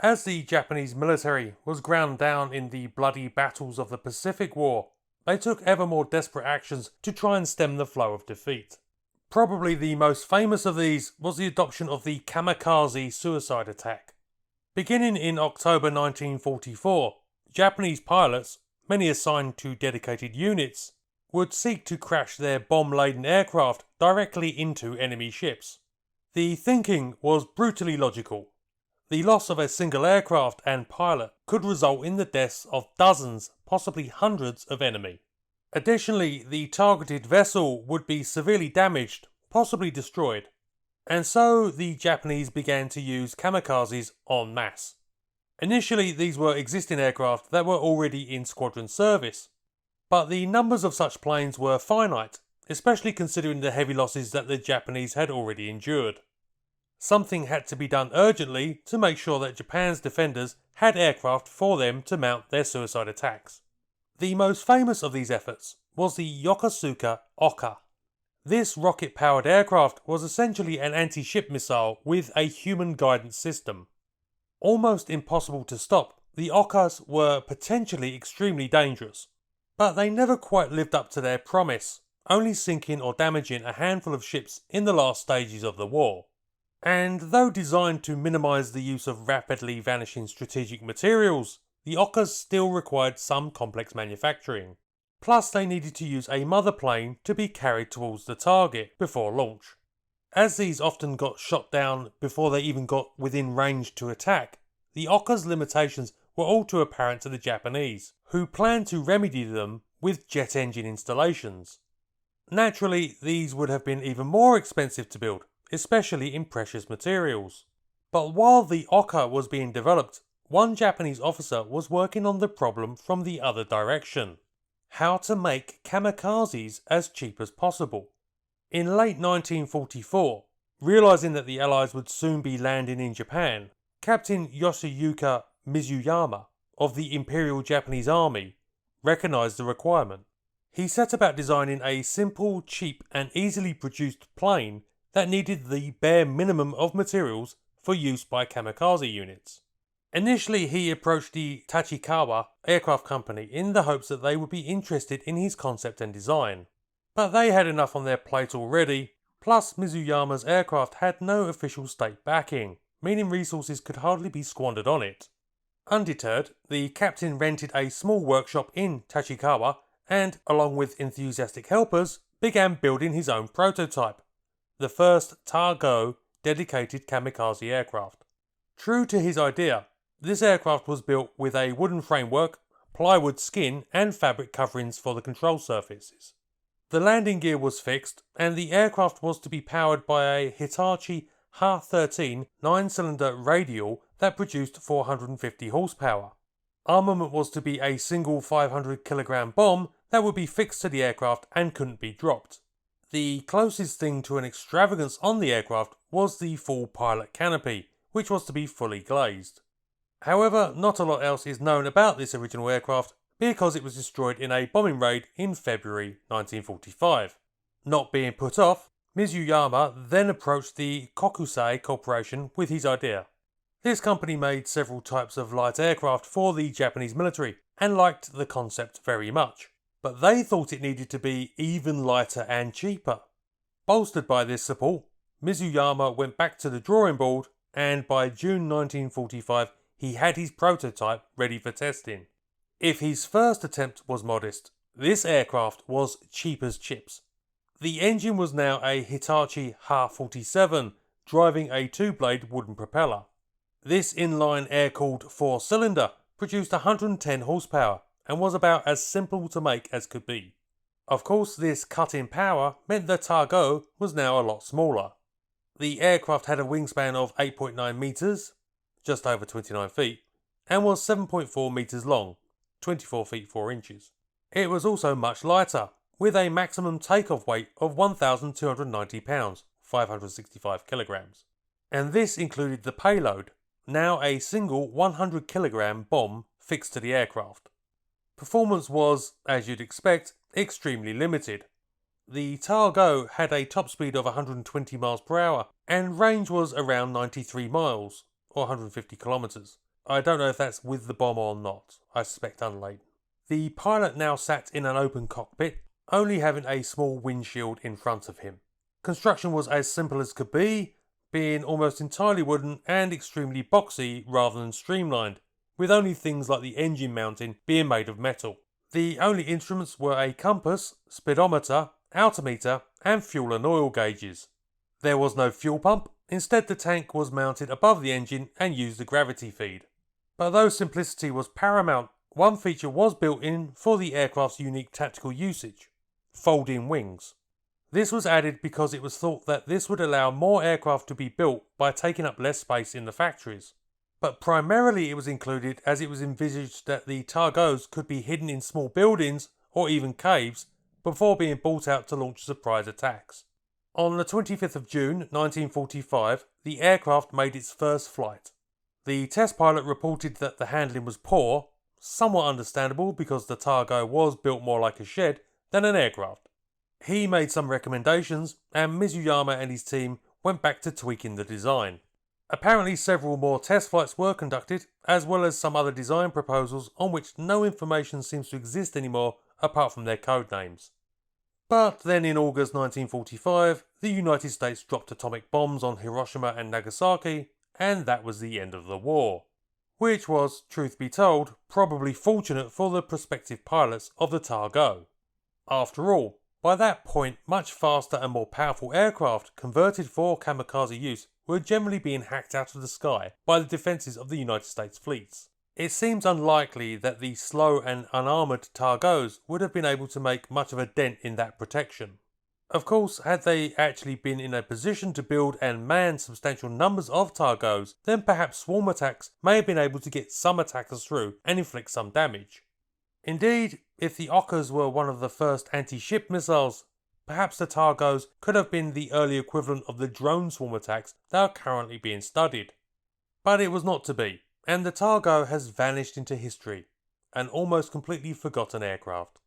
As the Japanese military was ground down in the bloody battles of the Pacific War, they took ever more desperate actions to try and stem the flow of defeat. Probably the most famous of these was the adoption of the Kamikaze suicide attack. Beginning in October 1944, Japanese pilots, many assigned to dedicated units, would seek to crash their bomb-laden aircraft directly into enemy ships. The thinking was brutally logical. The loss of a single aircraft and pilot could result in the deaths of dozens, possibly hundreds of enemy. Additionally, the targeted vessel would be severely damaged, possibly destroyed. And so the Japanese began to use kamikazes en masse. Initially, these were existing aircraft that were already in squadron service, but the numbers of such planes were finite, especially considering the heavy losses that the Japanese had already endured. Something had to be done urgently to make sure that Japan's defenders had aircraft for them to mount their suicide attacks. The most famous of these efforts was the Yokosuka Oka. This rocket-powered aircraft was essentially an anti-ship missile with a human guidance system. Almost impossible to stop, the Okas were potentially extremely dangerous, but they never quite lived up to their promise, only sinking or damaging a handful of ships in the last stages of the war. And though designed to minimise the use of rapidly vanishing strategic materials, the Okas still required some complex manufacturing. Plus they needed to use a mother plane to be carried towards the target before launch. As these often got shot down before they even got within range to attack, the Oka's limitations were all too apparent to the Japanese, who planned to remedy them with jet engine installations. Naturally, these would have been even more expensive to build, especially in precious materials. But while the Oka was being developed, one Japanese officer was working on the problem from the other direction: how to make kamikazes as cheap as possible. In late 1944, realising that the Allies would soon be landing in Japan, Captain Yoshiyuka Mizuyama of the Imperial Japanese Army recognised the requirement. He set about designing a simple, cheap and easily produced plane that needed the bare minimum of materials for use by kamikaze units. Initially, he approached the Tachikawa Aircraft Company in the hopes that they would be interested in his concept and design. But they had enough on their plate already, plus Mizuyama's aircraft had no official state backing, meaning resources could hardly be squandered on it. Undeterred, the captain rented a small workshop in Tachikawa and, along with enthusiastic helpers, began building his own prototype, the first Tar-Go dedicated kamikaze aircraft. True to his idea, this aircraft was built with a wooden framework, plywood skin and fabric coverings for the control surfaces. The landing gear was fixed and the aircraft was to be powered by a Hitachi Ha-13 9-cylinder radial that produced 450 horsepower. Armament was to be a single 500 kilogram bomb that would be fixed to the aircraft and couldn't be dropped. The closest thing to an extravagance on the aircraft was the full pilot canopy, which was to be fully glazed. However, not a lot else is known about this original aircraft because it was destroyed in a bombing raid in February 1945. Not being put off, Mizuyama then approached the Kokusai Corporation with his idea. This company made several types of light aircraft for the Japanese military and liked the concept very much, but they thought it needed to be even lighter and cheaper. Bolstered by this support, Mizuyama went back to the drawing board and by June 1945 he had his prototype ready for testing. If his first attempt was modest, this aircraft was cheap as chips. The engine was now a Hitachi Ha-47, driving a two-blade wooden propeller. This inline air-cooled 4-cylinder produced 110 horsepower and was about as simple to make as could be. Of course, this cut in power meant the Tar-Go was now a lot smaller. The aircraft had a wingspan of 8.9 metres, just over 29 feet, and was 7.4 metres long, 24 feet 4 inches. It was also much lighter, with a maximum takeoff weight of 1,290 pounds, 565 kilograms. And this included the payload, now a single 100 kilogram bomb fixed to the aircraft. Performance was, as you'd expect, extremely limited. The Tar-Go had a top speed of 120 miles per hour and range was around 93 miles, or 150 kilometers, I don't know if that's with the bomb or not. I suspect unladen. The pilot now sat in an open cockpit, only having a small windshield in front of him. Construction was as simple as could be, being almost entirely wooden and extremely boxy rather than streamlined, with only things like the engine mounting being made of metal. The only instruments were a compass, speedometer, altimeter, and fuel and oil gauges. There was no fuel pump, instead the tank was mounted above the engine and used a gravity feed. But though simplicity was paramount, one feature was built in for the aircraft's unique tactical usage: folding wings. This was added because it was thought that this would allow more aircraft to be built by taking up less space in the factories. But primarily it was included as it was envisaged that the Targos could be hidden in small buildings or even caves before being brought out to launch surprise attacks. On the 25th of June 1945, the aircraft made its first flight. The test pilot reported that the handling was poor, somewhat understandable because the Targo was built more like a shed than an aircraft. He made some recommendations, and Mizuyama and his team went back to tweaking the design. Apparently several more test flights were conducted, as well as some other design proposals on which no information seems to exist anymore apart from their code names. But then in August 1945, the United States dropped atomic bombs on Hiroshima and Nagasaki, and that was the end of the war. Which was, truth be told, probably fortunate for the prospective pilots of the Targo. After all, by that point, much faster and more powerful aircraft converted for kamikaze use were generally being hacked out of the sky by the defences of the United States fleets. It seems unlikely that the slow and unarmoured Targos would have been able to make much of a dent in that protection. Of course, had they actually been in a position to build and man substantial numbers of Targos, then perhaps swarm attacks may have been able to get some attackers through and inflict some damage. Indeed, if the Ockers were one of the first anti-ship missiles, perhaps the Targos could have been the early equivalent of the drone swarm attacks that are currently being studied. But it was not to be, and the Targo has vanished into history, an almost completely forgotten aircraft.